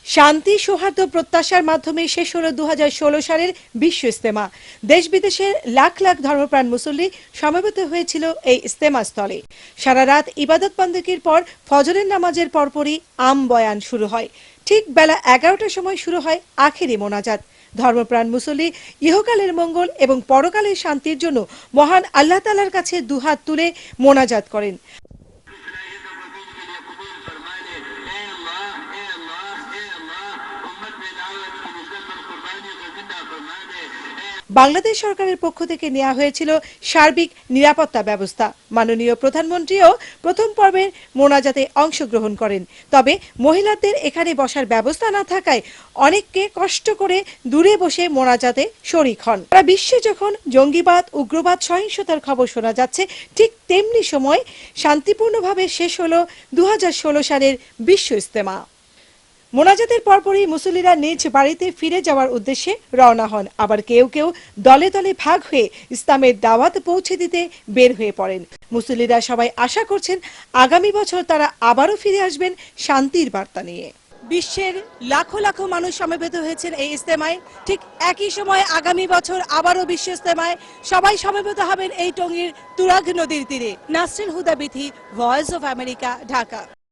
শান্তি সৌহার্দ্য প্রত্যাশার মাধ্যমে শেষ হলো 2016 সালের বিশ্ব ইজতেমা। দেশ বিদেশের লাখ লাখ ধর্মপ্রাণ মুসল্লি সমবেত হয়েছিল এই ইজতেমা স্থলে। সারা রাত ইবাদত বন্দেগীর পর ফজরের নামাজের পরপরই আম বয়ান শুরু হয়। ঠিক বেলা 11টার সময় শুরু হয় আখেরি মোনাজাত। ধর্মপ্রাণ মুসল্লি ইহকালের মঙ্গল এবং পরকালের শান্তির জন্য মহান আল্লাহ তাআলার কাছে দুহাত তুলে মোনাজাত করেন। বাংলাদেশ সরকারের পক্ষ থেকে নেওয়া হয়েছিল সার্বিক নিরাপত্তা ব্যবস্থা। মাননীয় প্রধানমন্ত্রীও প্রথম পর্বের মোনাজাতে অংশগ্রহণ করেন। তবে মহিলাদের এখানে বসার ব্যবস্থা না থাকায় অনেককে কষ্ট করে দূরে বসে মোনাজাতে শরিক হন। সারা বিশ্বে যখন জঙ্গিবাদ, উগ্রবাদ, সহিংসতার খবর শোনা যাচ্ছে, ঠিক তেমনি সময় শান্তিপূর্ণভাবে শেষ হলো 2016 সালের বিশ্ব ইজতেমা। মোনাজাতের পরপরই মুসল্লিরা নিজ বাড়িতে ফিরে যাওয়ার উদ্দেশ্যে রওনা হন। আবার কেউ কেউ দলে দলে ভাগ হয়ে ইসলামের দাওয়াত পৌঁছে দিতে বের হয়ে পড়েন। মুসল্লিরা সবাই আশা করছেন আগামী বছর তারা আবারও ফিরে আসবেন শান্তির বার্তা নিয়ে। বিশ্বের লাখো লাখো মানুষ সমবেত হয়েছেন এই ইজতেমায়। ঠিক একই সময় আগামী বছর আবারও বিশ্ব ইজতেমায় সবাই সমবেত হবেন এই টঙ্গীর তুরাগ নদীর তীরে। Nasrin Huda Bithi, voice of America, Dhaka.